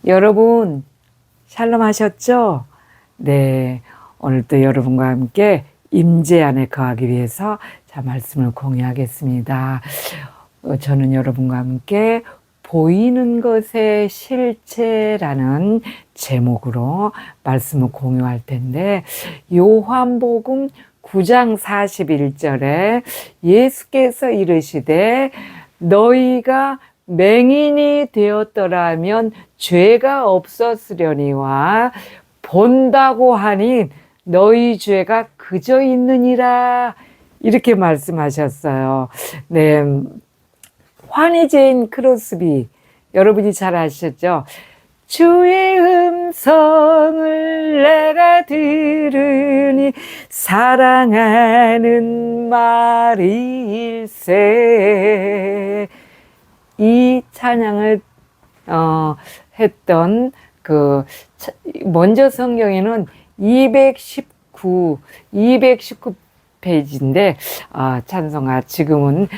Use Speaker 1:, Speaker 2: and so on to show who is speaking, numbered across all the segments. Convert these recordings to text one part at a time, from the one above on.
Speaker 1: 여러분, 샬롬 하셨죠? 네, 오늘도 여러분과 함께 임재 안에 거하기 위해서 말씀을 공유하겠습니다. 저는 여러분과 함께 보이는 것의 실체라는 제목으로 말씀을 공유할 텐데, 요한복음 9장 41절에 예수께서 이르시되 너희가 맹인이 되었더라면 죄가 없었으려니와 본다고 하니 너희 죄가 그저 있느니라, 이렇게 말씀하셨어요. 네, 환희제인 크로스비 여러분이 잘 아시죠? 주의 음성을 내가 들으니 사랑하는 말일세. 이 찬양을 했던 먼저 성경에는 219 페이지인데, 찬송가, 지금은,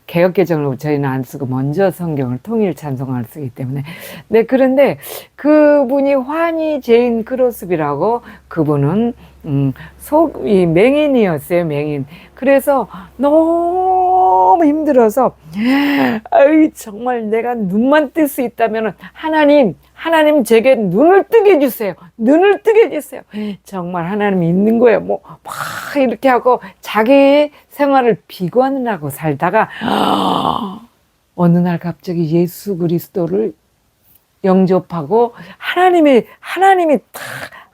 Speaker 1: 개역개정으로 저희는 안 쓰고, 먼저 성경을 통일 찬송가를 쓰기 때문에. 네, 그런데 그분이 환희제인 크로스비라고, 그분은, 이 맹인이었어요, 맹인. 그래서 너무 힘들어서, 정말 내가 눈만 뜰 수 있다면, 하나님, 제게 눈을 뜨게 해주세요. 눈을 뜨게 해주세요. 정말 하나님이 있는 거예요. 막 이렇게 하고 자기 생활을 비관하고 살다가 어느 날 갑자기 예수 그리스도를 영접하고 하나님이 딱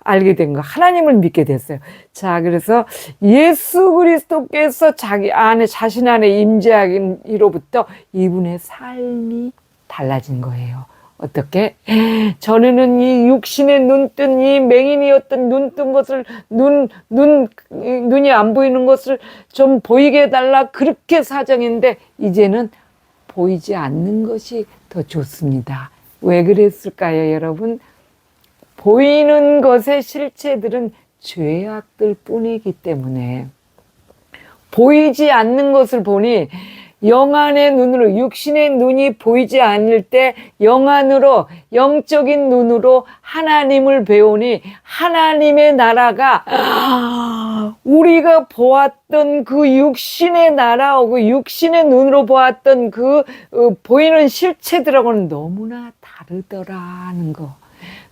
Speaker 1: 알게 된 거, 하나님을 믿게 됐어요. 자, 그래서 예수 그리스도께서 자신 안에 임재하기로부터 이분의 삶이 달라진 거예요. 어떻게? 전에는 이 육신에 눈뜬 이 맹인이었던 눈뜬 것을, 눈이 안 보이는 것을 좀 보이게 해달라, 그렇게 사정인데, 이제는 보이지 않는 것이 더 좋습니다. 왜 그랬을까요, 여러분? 보이는 것의 실체들은 죄악들 뿐이기 때문에, 보이지 않는 것을 보니, 영안의 눈으로, 육신의 눈이 보이지 않을 때 영안으로, 영적인 눈으로 하나님을 배우니 하나님의 나라가 우리가 보았던 그 육신의 나라하고 육신의 눈으로 보았던 그 보이는 실체들하고는 너무나 다르더라는 거.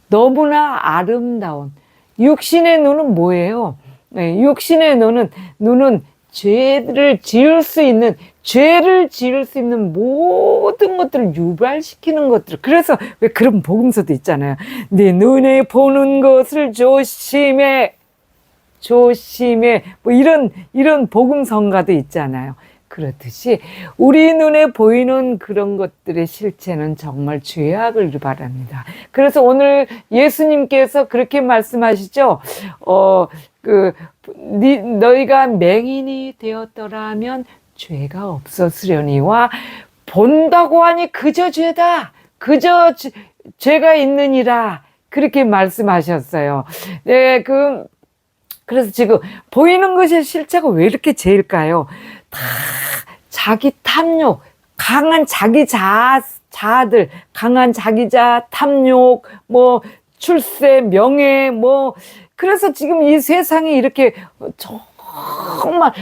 Speaker 1: 너무나 아름다운. 육신의 눈은 뭐예요? 네, 육신의 눈은 죄를 지을 수 있는 모든 것들을 유발시키는 것들. 그래서 왜 그런 복음서도 있잖아요. 네 눈에 보는 것을 조심해. 뭐 이런 복음성가도 있잖아요. 그렇듯이 우리 눈에 보이는 그런 것들의 실체는 정말 죄악을 유발합니다. 그래서 오늘 예수님께서 그렇게 말씀하시죠. 너희가 맹인이 되었더라면 죄가 없었으려니와 본다고 하니 그저 죄다. 그저 죄가 있느니라. 그렇게 말씀하셨어요. 네, 그래서 지금 보이는 것의 실체가 왜 이렇게 죄일까요? 다 자기 탐욕, 강한 자기 자아들, 강한 자기 자아, 탐욕, 출세, 명예, 그래서 지금 이 세상이 이렇게 정말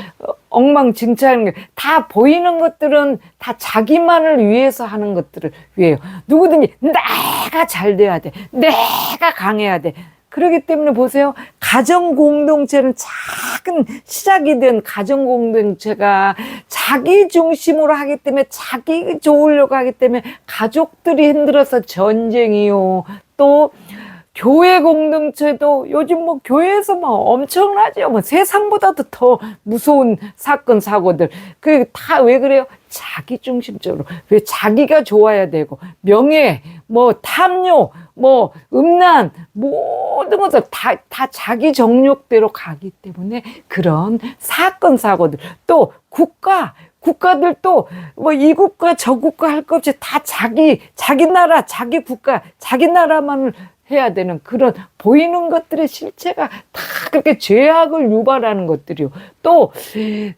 Speaker 1: 엉망진창인 게, 다 보이는 것들은 다 자기만을 위해서 하는 것들을 위해요. 누구든지 내가 잘 돼야 돼. 내가 강해야 돼. 그렇기 때문에 보세요. 가정 공동체는 작은 시작이 된 가정 공동체가 자기 중심으로 하기 때문에, 자기 좋으려고 하기 때문에 가족들이 힘들어서 전쟁이요. 또 교회 공동체도 요즘 교회에서 엄청나죠. 세상보다도 더 무서운 사건, 사고들. 그게 다 왜 그래요? 자기 중심적으로. 왜 자기가 좋아야 되고, 명예, 탐욕, 음란, 모든 것을 다 자기 정욕대로 가기 때문에 그런 사건, 사고들. 또 국가들도 이 국가 저 국가 할 것 없이 다 자기 나라, 자기 국가, 자기 나라만을 해야 되는 그런 보이는 것들의 실체가 다 그렇게 죄악을 유발하는 것들이요. 또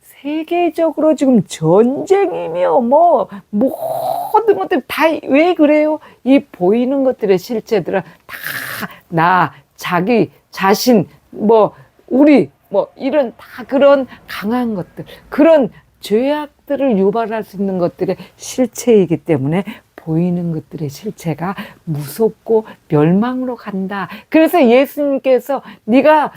Speaker 1: 세계적으로 지금 전쟁이며 뭐 모든 것들 다 왜 그래요? 이 보이는 것들의 실체들은 다 나, 자기, 자신, 뭐 우리 뭐 이런 다 그런 강한 것들, 그런 죄악들을 유발할 수 있는 것들의 실체이기 때문에 보이는 것들의 실체가 무섭고 멸망으로 간다. 그래서 예수님께서 네가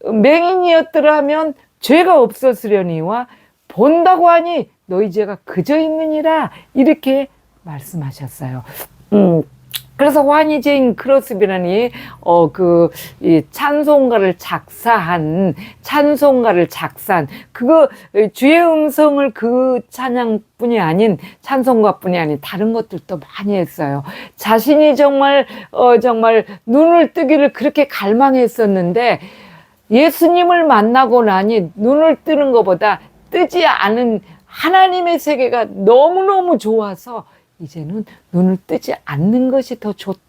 Speaker 1: 맹인이었더라면 죄가 없었으려니와 본다고 하니 너희 죄가 그저 있느니라, 이렇게 말씀하셨어요. 그래서 환희 제인 크로스비라니 이 찬송가를 작사한 그거 주의 음성을 그 찬양뿐이 아닌 찬송가뿐이 아닌 다른 것들도 많이 했어요. 자신이 정말 눈을 뜨기를 그렇게 갈망했었는데 예수님을 만나고 나니 눈을 뜨는 것보다 뜨지 않은 하나님의 세계가 너무너무 좋아서 이제는 눈을 뜨지 않는 것이 더 좋다,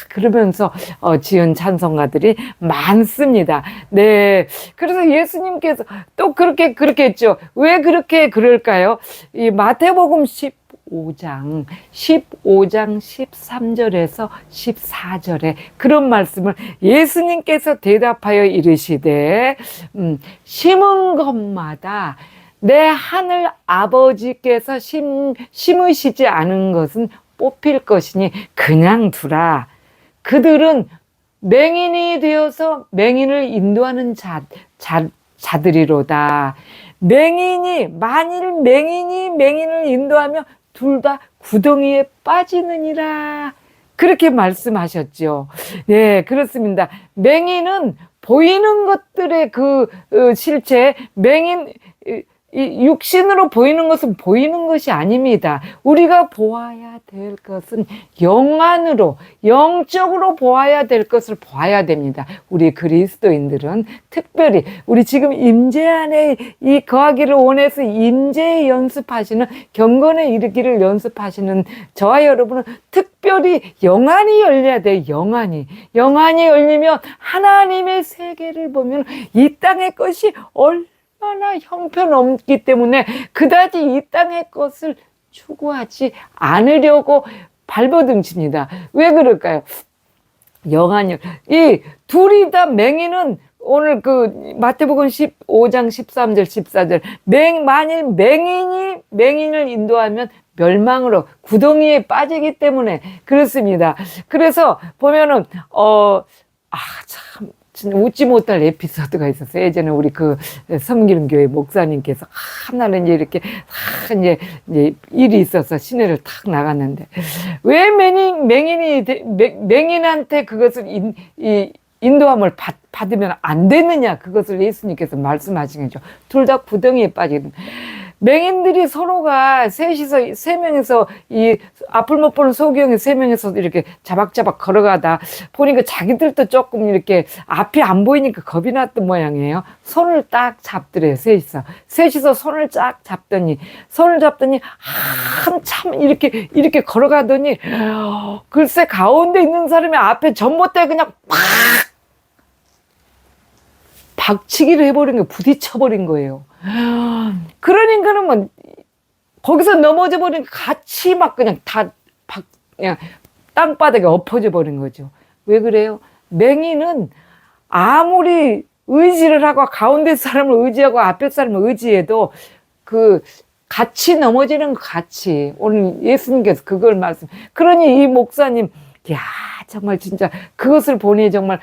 Speaker 1: 그러면서 지은 찬송가들이 많습니다. 네. 그래서 예수님께서 또 그렇게 했죠. 왜 그렇게 그럴까요? 이 마태복음 15장 13절에서 14절에 그런 말씀을 예수님께서 대답하여 이르시되 심은 것마다 내 하늘 아버지께서 심으시지 않은 것은 뽑힐 것이니 그냥 두라. 그들은 맹인이 되어서 맹인을 인도하는 자들이로다. 만일 맹인을 인도하며 둘 다 구덩이에 빠지느니라. 그렇게 말씀하셨죠. 네, 그렇습니다. 맹인은 보이는 것들의 실체, 이 육신으로 보이는 것은 보이는 것이 아닙니다. 우리가 보아야 될 것은 영적으로 보아야 될 것을 보아야 됩니다. 우리 그리스도인들은 특별히 우리 지금 임재 안에 이 거하기를 원해서 임재에 연습하시는, 경건에 이르기를 연습하시는 저와 여러분은 특별히 영안이 열려야 돼요. 영안이 열리면 하나님의 세계를 보면 이 땅의 것이 얼마나 형편없기 때문에 그다지 이 땅의 것을 추구하지 않으려고 발버둥칩니다. 왜 그럴까요? 영안이, 이 둘이 다 맹인은 오늘 마태복음 15장 13절 14절 만일 맹인을 인도하면 멸망으로 구덩이에 빠지기 때문에 그렇습니다. 그래서 보면은 참 웃지 못할 에피소드가 있었어요. 예전에 우리 섬기는 교회 목사님께서 하나는 이렇게 이제 일이 있어서 시내를 탁 나갔는데 왜 맹인한테 그것을 인도함을 받으면 안 되느냐, 그것을 예수님께서 말씀하신 거죠. 둘 다 구덩이에 빠지는. 맹인들이 서로가 세 명이서 이 앞을 못 보는 소경이 세 명이서 이렇게 자박자박 걸어가다 보니까 자기들도 조금 이렇게 앞이 안 보이니까 겁이 났던 모양이에요. 손을 딱 잡더래요. 셋이서 손을 쫙 잡더니 한참 이렇게 걸어가더니 글쎄 가운데 있는 사람이 앞에 전봇대 그냥 팍 박치기를 해버린 거예요. 부딪혀버린 거예요. 그러니까는 뭐 거기서 넘어져 버리니까 같이 막 그냥 그냥 땅바닥에 엎어져 버린 거죠. 왜 그래요? 맹인은 아무리 의지를 하고 가운데 사람을 의지하고 앞에 사람을 의지해도 같이 넘어지는 거 같이. 오늘 예수님께서 그걸 그러니 이 목사님, 야, 정말 진짜 그것을 보니 정말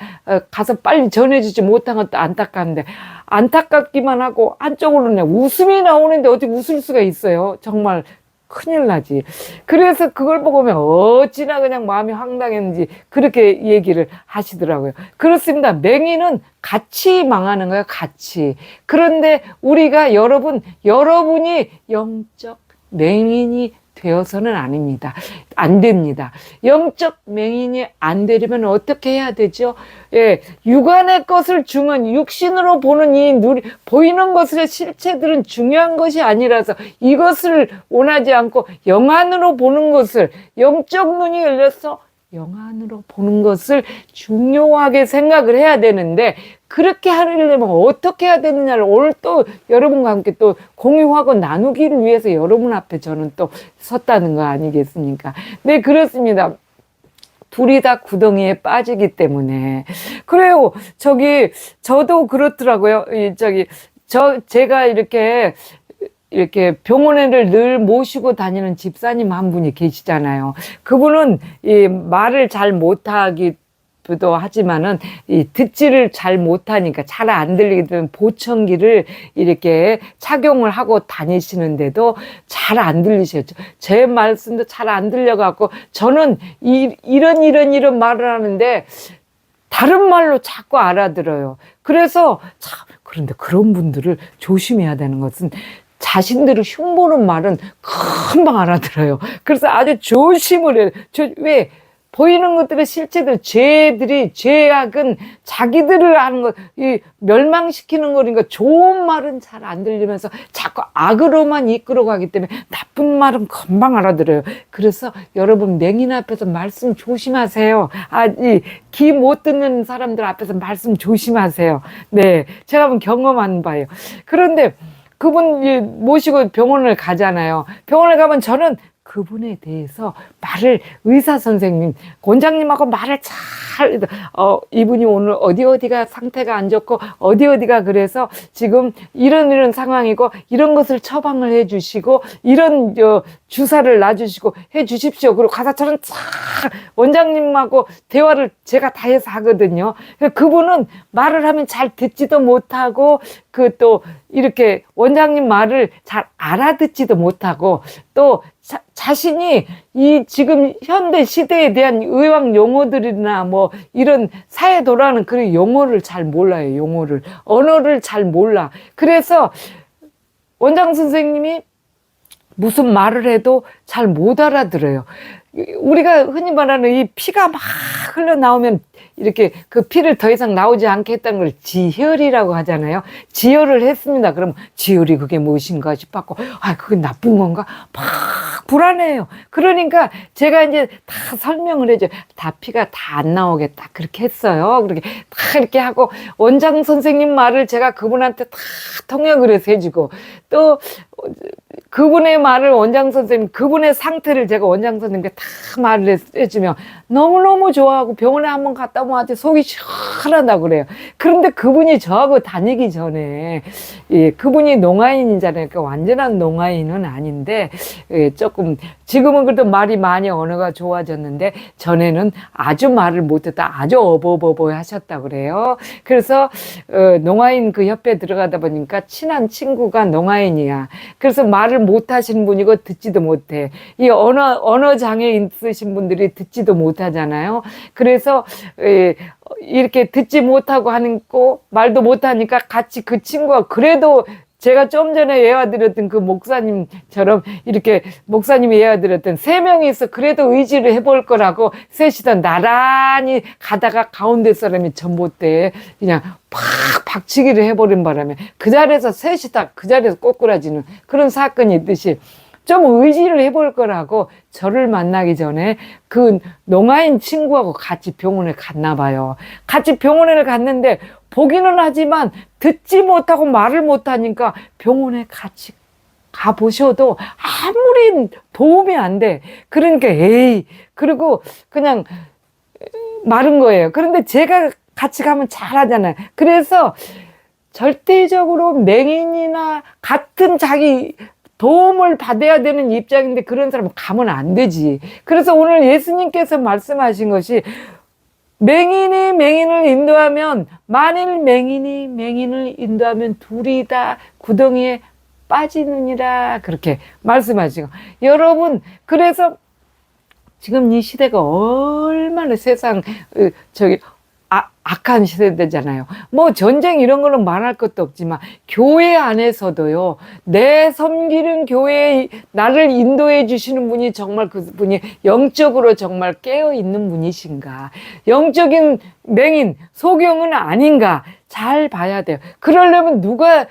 Speaker 1: 가서 빨리 전해주지 못한 것도 안타까운데, 안타깝기만 하고 한쪽으로는 웃음이 나오는데 어떻게 웃을 수가 있어요? 정말 큰일 나지. 그래서 그걸 보고 보면 어찌나 그냥 마음이 황당했는지 그렇게 얘기를 하시더라고요. 그렇습니다. 맹인은 같이 망하는 거예요. 같이. 그런데 우리가 여러분이 영적 맹인이 되어서는 안 됩니다. 영적 맹인이 안 되려면 어떻게 해야 되죠? 예, 육안의 것을 육신으로 보는 보이는 것의 실체들은 중요한 것이 아니라서 이것을 원하지 않고 영안으로 보는 것을, 영적 눈이 열려서 영안으로 보는 것을 중요하게 생각을 해야 되는데, 그렇게 하려면 어떻게 해야 되느냐를 오늘 또 여러분과 함께 또 공유하고 나누기를 위해서 여러분 앞에 저는 또 섰다는 거 아니겠습니까? 네, 그렇습니다. 둘이 다 구덩이에 빠지기 때문에. 그래요. 저도 그렇더라고요. 제가 이렇게 병원에를 늘 모시고 다니는 집사님 한 분이 계시잖아요. 그분은 이 말을 잘 못하기도 하지만은 이 듣지를 잘 못하니까 잘 안 들리게 되면 보청기를 이렇게 착용을 하고 다니시는데도 잘 안 들리셨죠. 제 말씀도 잘 안 들려갖고 저는 이런 말을 하는데 다른 말로 자꾸 알아들어요. 그래서 그런데 그런 분들을 조심해야 되는 것은 자신들을 흉보는 말은 금방 알아들어요. 그래서 아주 조심을 해요. 왜? 보이는 것들의 실체들, 죄악은 자기들을 하는 것, 멸망시키는 거니까 좋은 말은 잘 안 들리면서 자꾸 악으로만 이끌어 가기 때문에 나쁜 말은 금방 알아들어요. 그래서 여러분 맹인 앞에서 말씀 조심하세요. 귀 못 듣는 사람들 앞에서 말씀 조심하세요. 네. 제가 한번 경험한 바예요. 그런데 그분 모시고 병원을 가잖아요. 병원을 가면 저는 그분에 대해서 의사 선생님, 원장님하고 말을 이분이 오늘 어디가 상태가 안 좋고, 어디가 그래서 지금 이런 상황이고, 이런 것을 처방을 해 주시고, 이런 주사를 놔주시고 해 주십시오. 그리고 가서 저는 원장님하고 대화를 제가 다 해서 하거든요. 그분은 말을 하면 잘 듣지도 못하고, 또 이렇게 원장님 말을 잘 알아듣지도 못하고, 또 자신이 지금 현대 시대에 대한 의학 용어들이나 뭐 이런 사회 돌아가는 그런 용어를 잘 몰라요. 언어를 잘 몰라. 그래서 원장 선생님이 무슨 말을 해도 잘 못 알아들어요. 우리가 흔히 말하는 이 피가 막 흘러나오면 이렇게 그 피를 더 이상 나오지 않게 했다는 걸 지혈이라고 하잖아요. 지혈을 했습니다. 그럼 지혈이 그게 무엇인가 싶었고, 그게 나쁜 건가? 막 불안해요. 그러니까 제가 이제 다 설명을 해줘요. 다 피가 다 안 나오겠다. 그렇게 했어요. 그렇게 다 이렇게 하고, 원장 선생님 말을 제가 그분한테 다 통역을 해서 해주고, 또 그분의 말을 그분의 상태를 제가 원장 선생님께 다 말을 해주면 너무너무 좋아하고 병원에 한번 갔다 오면 아주 속이 시원하다고 그래요. 그런데 그분이 저하고 다니기 전에, 그분이 농아인이잖아요. 그러니까 완전한 농아인은 아닌데, 조금, 지금은 그래도 말이 많이 언어가 좋아졌는데, 전에는 아주 말을 못했다. 아주 어버버버 하셨다고 그래요. 그래서, 농아인 그 협회에 들어가다 보니까 친한 친구가 농아인이야. 그래서 말을 못 하시는 분이고 듣지도 못해. 이 언어 장애 있으신 분들이 듣지도 못하잖아요. 그래서 이렇게 듣지 못하고 하는 거 말도 못하니까 같이 그 친구가 그래도 제가 좀 전에 예화드렸던 그 목사님처럼 이렇게 목사님이 예화드렸던 3명이서 그래도 의지를 해볼 거라고 셋이서 나란히 가다가 가운데 사람이 전봇대에 그냥 팍 박치기를 해버린 바람에 그 자리에서 셋이 다 그 자리에서 꼬꾸라지는 그런 사건이 있듯이 좀 의지를 해볼 거라고 저를 만나기 전에 그 농아인 친구하고 같이 병원에 갔나 봐요. 같이 병원에 갔는데 보기는 하지만 듣지 못하고 말을 못하니까 병원에 같이 가보셔도 아무리 도움이 안 돼. 그러니까 그리고 그냥 마른 거예요. 그런데 제가 같이 가면 잘하잖아요. 그래서 절대적으로 맹인이나 같은 자기 도움을 받아야 되는 입장인데 그런 사람은 가면 안 되지. 그래서 오늘 예수님께서 말씀하신 것이 맹인이 맹인을 인도하면, 만일 맹인이 맹인을 인도하면 둘이 다 구덩이에 빠지느니라. 그렇게 말씀하시고. 여러분, 그래서 지금 이 시대가 얼마나 악한 시대잖아요. 뭐 전쟁 이런 거는 말할 것도 없지만 교회 안에서도요. 내 섬기는 교회에 나를 인도해 주시는 분이 정말 그분이 영적으로 정말 깨어 있는 분이신가? 영적인 맹인, 소경은 아닌가? 잘 봐야 돼요. 그러려면 누가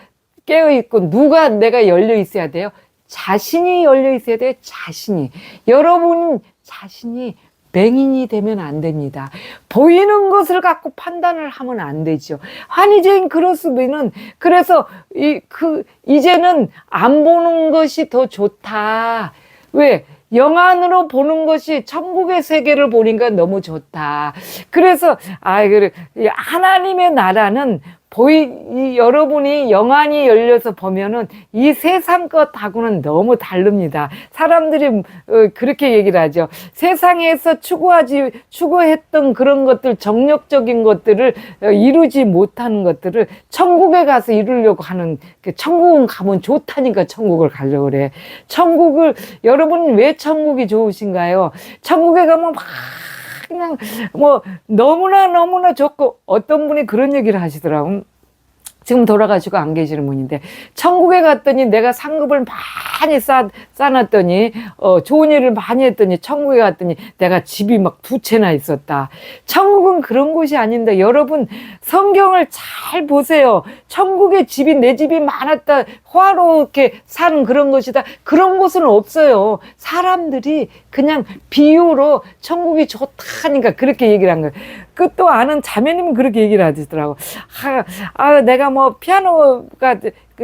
Speaker 1: 깨어 있고 누가 내가 열려 있어야 돼요? 자신이 열려 있어야 돼요. 자신이. 여러분 자신이 맹인이 되면 안 됩니다. 보이는 것을 갖고 판단을 하면 안 되죠. 한의재인 그렇으면은, 그래서 이제는 안 보는 것이 더 좋다. 왜? 영안으로 보는 것이 천국의 세계를 보니까 너무 좋다. 그래서 그래, 하나님의 나라는 여러분이 영안이 열려서 보면은 이 세상 것하고는 너무 다릅니다. 사람들이 그렇게 얘기를 하죠. 세상에서 추구했던 그런 것들, 정력적인 것들을 이루지 못하는 것들을 천국에 가서 이루려고 하는, 천국은 가면 좋다니까 천국을 가려고 그래. 여러분 왜 천국이 좋으신가요? 천국에 가면 막 그냥 너무나 좋고, 어떤 분이 그런 얘기를 하시더라고. 지금 돌아가시고 안 계시는 분인데, 천국에 갔더니 내가 상급을 많이 쌓아놨더니 좋은 일을 많이 했더니 천국에 갔더니 내가 집이 막 2채나 있었다. 천국은 그런 곳이 아닌데, 여러분 성경을 잘 보세요. 천국에 내 집이 많았다, 호화롭게 사는 그런 것이다, 그런 곳은 없어요. 사람들이 그냥 비유로 천국이 좋다니까 그렇게 얘기를 한 거예요. 또 아는 자매님은 그렇게 얘기를 하시더라고. 내가 피아노가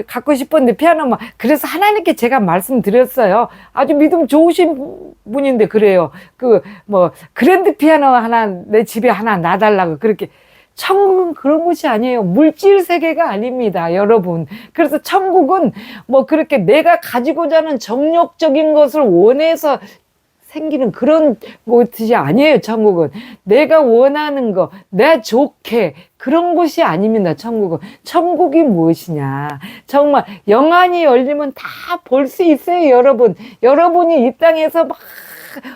Speaker 1: 갖고 싶었는데 피아노만. 그래서 하나님께 제가 말씀드렸어요. 아주 믿음 좋으신 분인데 그래요. 그랜드 피아노 하나 내 집에 하나 놔달라고 그렇게. 천국은 그런 곳이 아니에요. 물질 세계가 아닙니다, 여러분. 그래서 천국은 그렇게 내가 가지고자 하는 정욕적인 것을 원해서 생기는 그런 곳이 아니에요. 천국은 내가 원하는 거, 내 좋게, 그런 곳이 아닙니다. 천국이 무엇이냐, 정말 영안이 열리면 다 볼 수 있어요. 여러분이 이 땅에서 막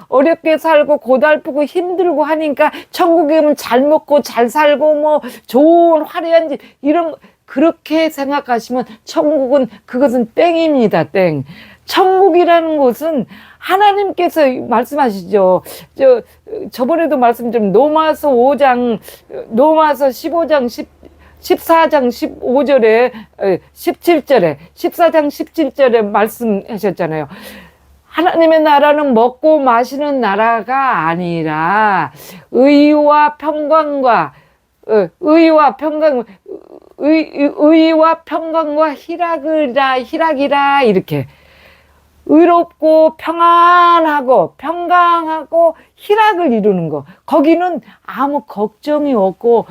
Speaker 1: 어렵게 살고 고달프고 힘들고 하니까 천국에 오면 잘 먹고 잘 살고 좋은 화려한 집, 이런, 그렇게 생각하시면 그것은 땡입니다. 땡. 천국이라는 곳은 하나님께서 말씀하시죠. 저번에도 말씀 좀, 로마서 15장 14장 15절에 17절에 14장 17절에 말씀하셨잖아요. 하나님의 나라는 먹고 마시는 나라가 아니라 의와 평강과 희락이라, 이렇게 의롭고 평안하고 평강하고 희락을 이루는 거. 거기는 아무 걱정이 없고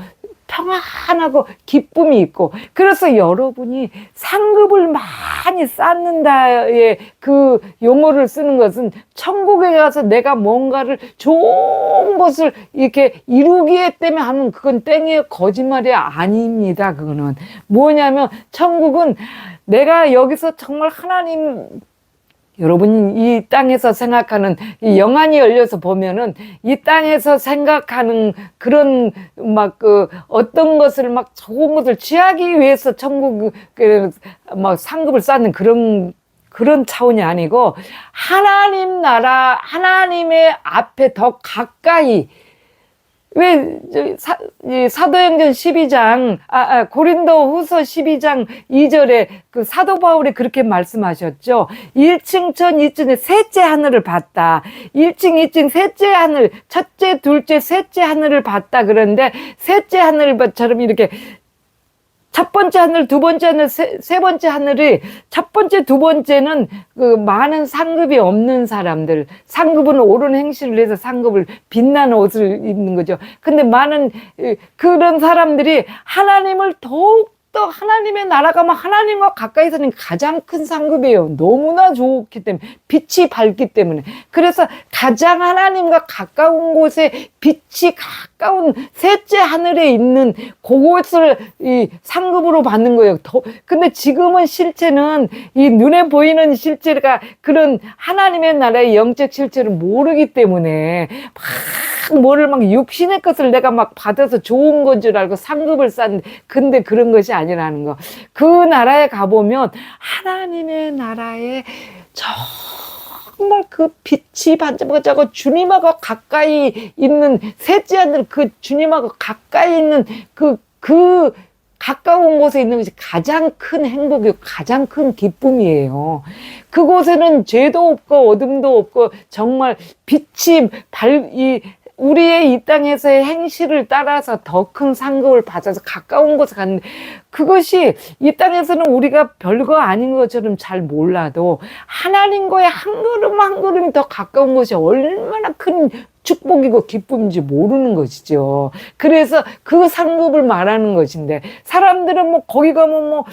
Speaker 1: 평안하고 기쁨이 있고. 그래서 여러분이 상급을 많이 쌓는다의 그 용어를 쓰는 것은, 천국에 가서 내가 뭔가를 좋은 것을 이렇게 이루기 때문에 하면 그건 땡이에요. 거짓말이 아닙니다. 그거는 뭐냐면, 천국은 내가 여기서 정말 여러분이 이 땅에서 생각하는, 이 영안이 열려서 보면은 이 땅에서 생각하는 그런 어떤 것을 좋은 것을 취하기 위해서 상급을 쌓는 그런 차원이 아니고, 하나님 나라, 하나님의 앞에 더 가까이. 왜 사도행전 12장 고린도 후서 12장 2절에 그 사도 바울이 그렇게 말씀하셨죠. 1층 전 2층에 셋째 하늘을 봤다. 1층 2층 셋째 하늘, 첫째 둘째 셋째 하늘을 봤다. 그런데 셋째 하늘처럼 이렇게 첫 번째 하늘, 두 번째 하늘, 세 번째 하늘이, 첫 번째, 두 번째는 많은 상급이 없는 사람들. 상급은 옳은 행실을 해서 상급을, 빛나는 옷을 입는 거죠. 근데 많은 그런 사람들이 하나님을 더욱더, 하나님의 나라가 하나님과 가까이 사는 가장 큰 상급이에요. 너무나 좋기 때문에, 빛이 밝기 때문에. 그래서 가장 하나님과 가까운 곳에, 빛이 가까운 셋째 하늘에 있는 그곳을 이 상급으로 받는 거예요. 근데 지금은 실체는, 이 눈에 보이는 실체가 그런 하나님의 나라의 영적 실체를 모르기 때문에 육신의 것을 내가 받아서 좋은 건 줄 알고 상급을 쌓는데, 근데 그런 것이 아니라는 거. 그 나라에 가보면 하나님의 나라에 정말 그 빛이 반짝반짝하고 주님하고 가까이 있는 셋째 하늘, 그 주님하고 가까이 있는 그 가까운 곳에 있는 것이 가장 큰 행복이고 가장 큰 기쁨이에요. 그곳에는 죄도 없고 어둠도 없고 정말 빛이 우리의 이 땅에서의 행실을 따라서 더 큰 상급을 받아서 가까운 곳에 갔는데, 그것이 이 땅에서는 우리가 별거 아닌 것처럼 잘 몰라도 하나님과의 한 걸음 한 걸음이 더 가까운 것이 얼마나 큰 축복이고 기쁨인지 모르는 것이죠. 그래서 그 상급을 말하는 것인데, 사람들은 뭐 거기 가면 뭐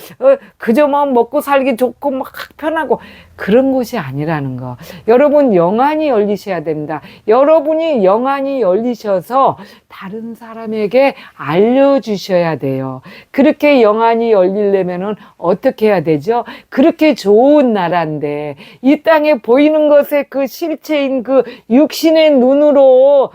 Speaker 1: 그저 뭐 먹고 살기 좋고 막 편하고 그런 곳이 아니라는 거. 여러분 영안이 열리셔야 됩니다. 여러분이 영안이 열리셔서 다른 사람에게 알려주셔야 돼요. 그렇게 영안이 열리려면은 어떻게 해야 되죠? 그렇게 좋은 나라인데 이 땅에 보이는 것의 그 실체인 그 육신의 눈으로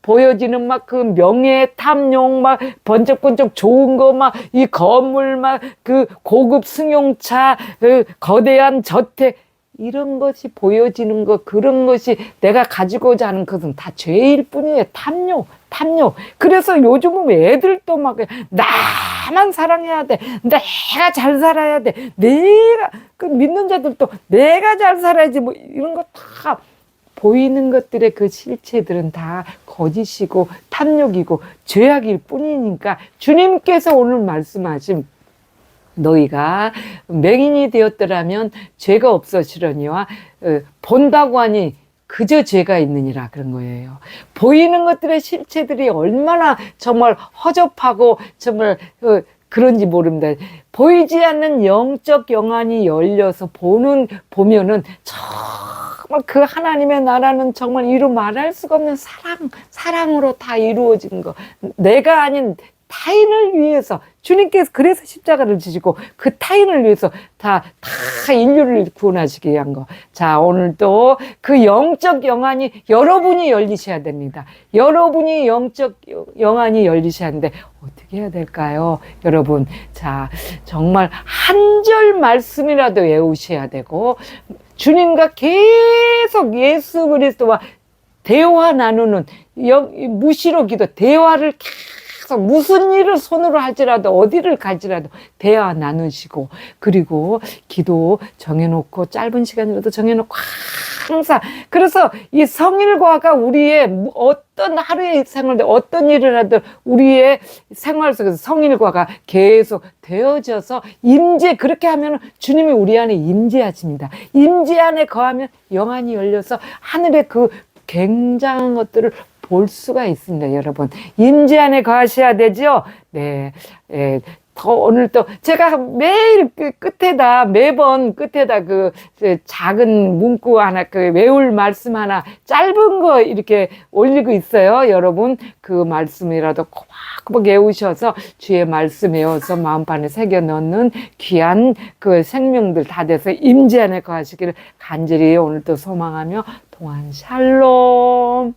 Speaker 1: 보여지는 막 그 명예 탐욕 막 번쩍번쩍 좋은 거 막 이 건물 막 그 고급 승용차 그 거대한 저택 이런 것이 보여지는 거, 그런 것이 내가 가지고자 하는 것은 다 죄일 뿐이에요. 탐욕. 그래서 요즘은 애들도 막 나만 사랑해야 돼, 내가 잘 살아야 돼, 내가 그 믿는 자들도 내가 잘 살아야지 뭐 이런 거 다 보이는 것들의 그 실체들은 다 거짓이고 탐욕이고 죄악일 뿐이니까, 주님께서 오늘 말씀하신 너희가 맹인이 되었더라면 죄가 없어지려니와 본다고 하니 그저 죄가 있느니라, 그런 거예요. 보이는 것들의 실체들이 얼마나 정말 허접하고 정말 그런지 모릅니다. 보이지 않는 영적 영안이 열려서 보면은 정말 그 하나님의 나라는 정말 이루 말할 수가 없는 사랑으로 다 이루어진 거. 내가 아닌 타인을 위해서 주님께서 그래서 십자가를 지시고 그 타인을 위해서 다 인류를 구원하시기 위한 거. 자, 오늘도 그 영적 영안이 여러분이 열리셔야 됩니다. 여러분이 영적 영안이 열리셔야 하는데 어떻게 해야 될까요? 여러분, 자, 정말 한 절 말씀이라도 외우셔야 되고, 주님과 계속 예수 그리스도와 대화 나누는 무시로 기도, 대화를 계속 무슨 일을 손으로 할지라도 어디를 갈지라도 대화 나누시고, 그리고 기도 정해놓고 짧은 시간이라도 정해놓고 항상, 그래서 이 성일과가 우리의 어떤 하루의 생활, 어떤 일을 하든 우리의 생활 속에서 성일과가 계속 되어져서 그렇게 하면 주님이 우리 안에 임재하십니다. 임재 안에 거하면 영안이 열려서 하늘의 그 굉장한 것들을 볼 수가 있습니다. 여러분, 임재 안에 거하셔야 되죠. 네, 오늘 또 제가 매일 매번 끝에다 그 작은 문구 하나, 그 외울 말씀 하나 짧은 거 이렇게 올리고 있어요. 여러분, 그 말씀이라도 꼬박꼬박 외우셔서 주의 말씀 외워서 마음판에 새겨 넣는 귀한 그 생명들 다 돼서 임재 안에 거하시기를 간절히 오늘 또 소망하며 동안 샬롬.